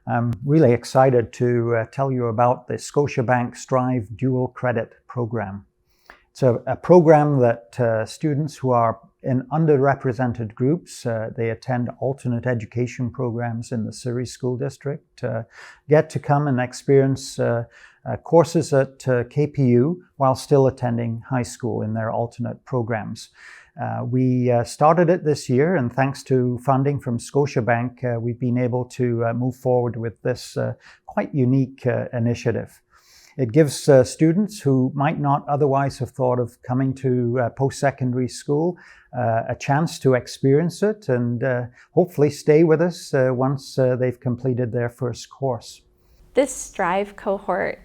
I'm really excited to tell you about the Scotiabank Strive Dual Credit Program. It's a program that students who are in underrepresented groups, they attend alternate education programs in the Surrey School District, get to come and experience courses at KPU while still attending high school in their alternate programs. We started it this year, and thanks to funding from Scotiabank, we've been able to move forward with this quite unique initiative. It gives students who might not otherwise have thought of coming to post-secondary school a chance to experience it and hopefully stay with us once they've completed their first course. This Strive cohort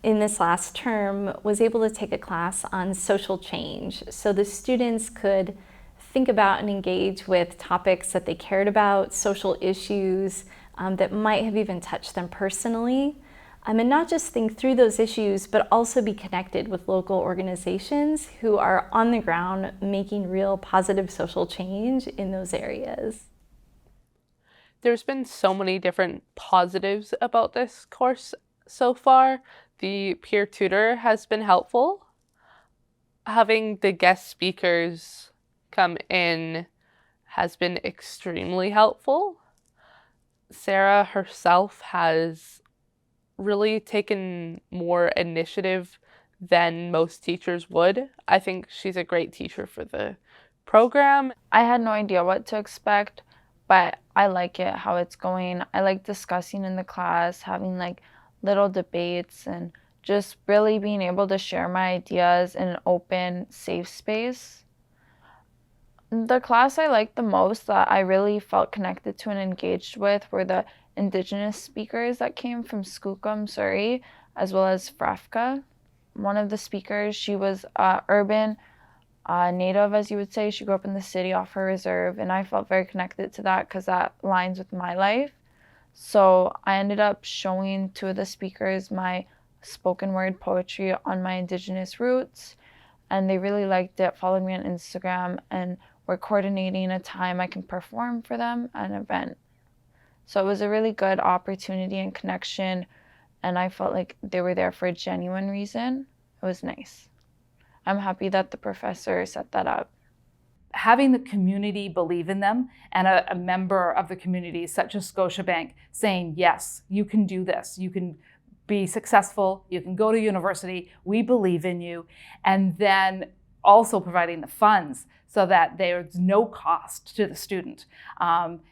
in this last term was able to take a class on social change. So the students could think about and engage with topics that they cared about, social issues that might have even touched them personally. And not just think through those issues, but also be connected with local organizations who are on the ground making real positive social change in those areas. There's been so many different positives about this course so far. The peer tutor has been helpful. Having the guest speakers come in has been extremely helpful. Sarah herself has really taken more initiative than most teachers would. I think she's a great teacher for the program. I had no idea what to expect, but I like it, how it's going. I like discussing in the class, having like little debates, and just really being able to share my ideas in an open, safe space. The class I liked the most, that I really felt connected to and engaged with, were the Indigenous speakers that came from Skookum, Surrey, as well as Veronica. One of the speakers, she was urban, native, as you would say. She grew up in the city off her reserve, and I felt very connected to that because that aligns with my life. So I ended up showing two of the speakers my spoken word poetry on my Indigenous roots, and they really liked it, followed me on Instagram, and we're coordinating a time I can perform for them at an event. So it was a really good opportunity and connection, and I felt like they were there for a genuine reason. It was nice. I'm happy that the professor set that up. Having the community believe in them, and a member of the community such as Scotiabank saying, yes, you can do this, you can be successful, you can go to university, we believe in you, and then also providing the funds so that there's no cost to the student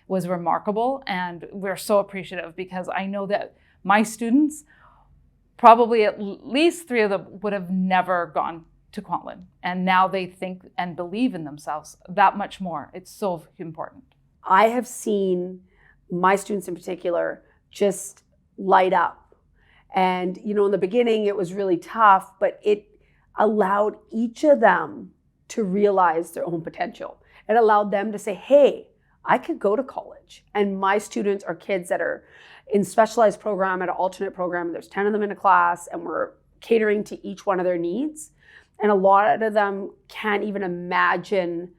was remarkable. And we're so appreciative, because I know that my students, probably at least 3 of them, would have never gone to Kwantlen. And now they think and believe in themselves that much more. It's so important. I have seen my students in particular just light up. And, you know, in the beginning it was really tough, but it allowed each of them to realize their own potential. It allowed them to say, hey, I could go to college. And my students are kids that are in specialized program at an alternate program. There's 10 of them in a class, and we're catering to each one of their needs. And a lot of them can't even imagine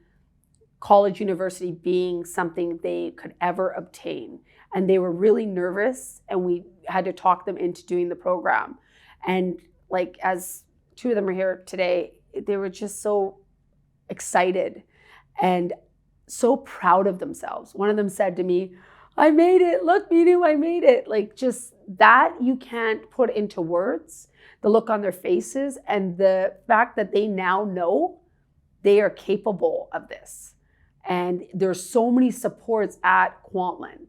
college, university being something they could ever obtain. And they were really nervous, and we had to talk them into doing the program. And like, as 2 of them are here today, they were just so excited and so proud of themselves. One of them said to me, I made it, look, Meenu, I made it. Like, just that you can't put into words, the look on their faces, and the fact that they now know they are capable of this. And there's so many supports at Kwantlen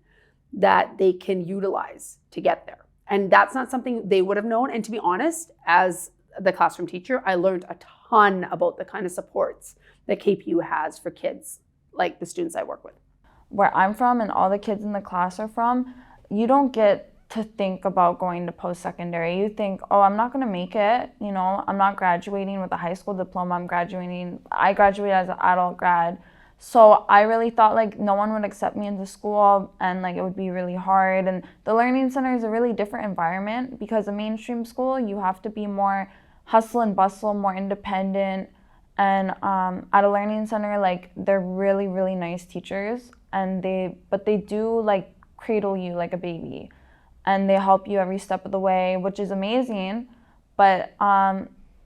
that they can utilize to get there. And that's not something they would have known. And to be honest, as the classroom teacher, I learned a ton about the kind of supports that KPU has for kids like the students I work with. Where I'm from and all the kids in the class are from, you don't get to think about going to post-secondary. You think, oh, I'm not gonna make it, you know, I'm not graduating with a high school diploma, I graduated as an adult grad. So I really thought like no one would accept me into school, and like it would be really hard. And the Learning Center is a really different environment, because a mainstream school, you have to be more hustle and bustle, more independent. And at a Learning Center, like, they're really, really nice teachers, and they do like cradle you like a baby. and they help you every step of the way, which is amazing. But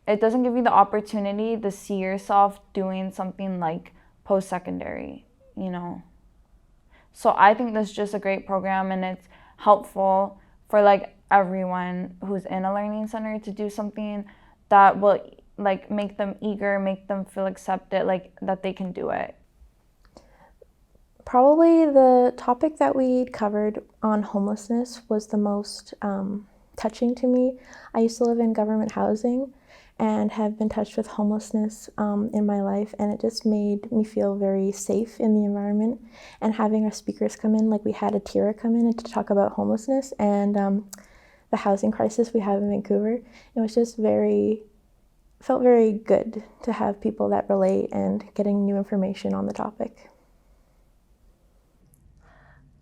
it doesn't give you the opportunity to see yourself doing something like post-secondary, you know. So I think this is just a great program, and it's helpful for like everyone who's in a learning center to do something that will like make them eager, make them feel accepted, like that they can do it. Probably the topic that we covered on homelessness was the most touching to me. I used to live in government housing and have been touched with homelessness in my life, and it just made me feel very safe in the environment. And having our speakers come in, like we had Atira come in to talk about homelessness and the housing crisis we have in Vancouver, it was just felt very good to have people that relate and getting new information on the topic.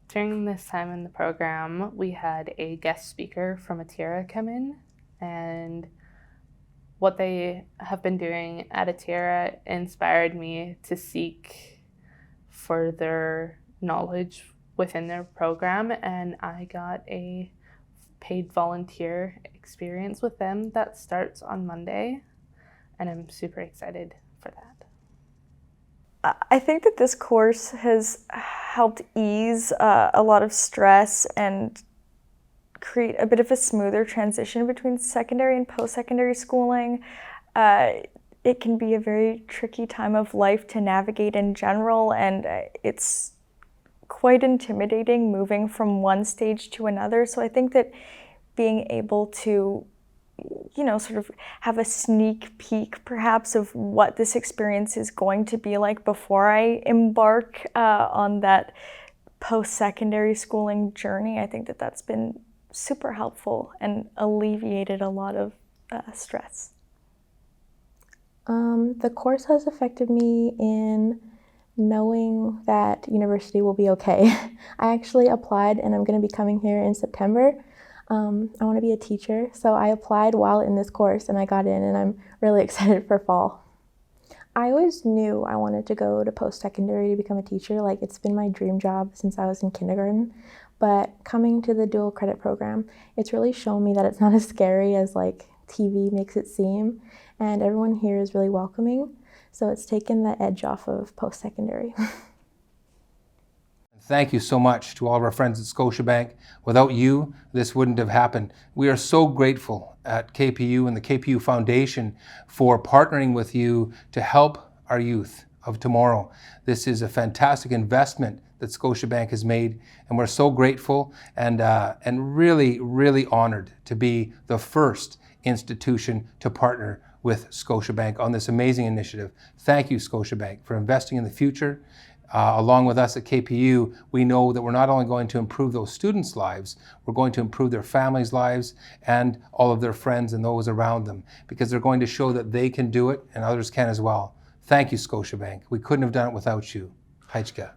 During this time in the program, we had a guest speaker from Atira come in, and what they have been doing at Atira inspired me to seek further knowledge within their program, and I got a paid volunteer experience with them that starts on Monday, and I'm super excited for that. I think that this course has helped ease a lot of stress and create a bit of a smoother transition between secondary and post-secondary schooling. It can be a very tricky time of life to navigate in general, and it's quite intimidating moving from one stage to another. So I think that being able to, you know, sort of have a sneak peek perhaps of what this experience is going to be like before I embark on that post-secondary schooling journey, I think that that's been super helpful and alleviated a lot of stress. The course has affected me in knowing that university will be okay. I actually applied and I'm going to be coming here in September. I want to be a teacher, so I applied while in this course and I got in, and I'm really excited for fall. I always knew I wanted to go to post-secondary to become a teacher. Like, it's been my dream job since I was in kindergarten. But coming to the dual credit program, it's really shown me that it's not as scary as like TV makes it seem, and everyone here is really welcoming. So it's taken the edge off of post-secondary. Thank you so much to all of our friends at Scotiabank. Without you, this wouldn't have happened. We are so grateful at KPU and the KPU Foundation for partnering with you to help our youth of tomorrow. This is a fantastic investment that Scotiabank has made, and we're so grateful and really, really honored to be the first institution to partner with Scotiabank on this amazing initiative. Thank you, Scotiabank, for investing in the future. Along with us at KPU, we know that we're not only going to improve those students' lives, we're going to improve their families' lives and all of their friends and those around them, because they're going to show that they can do it and others can as well. Thank you, Scotiabank. We couldn't have done it without you. Hajka.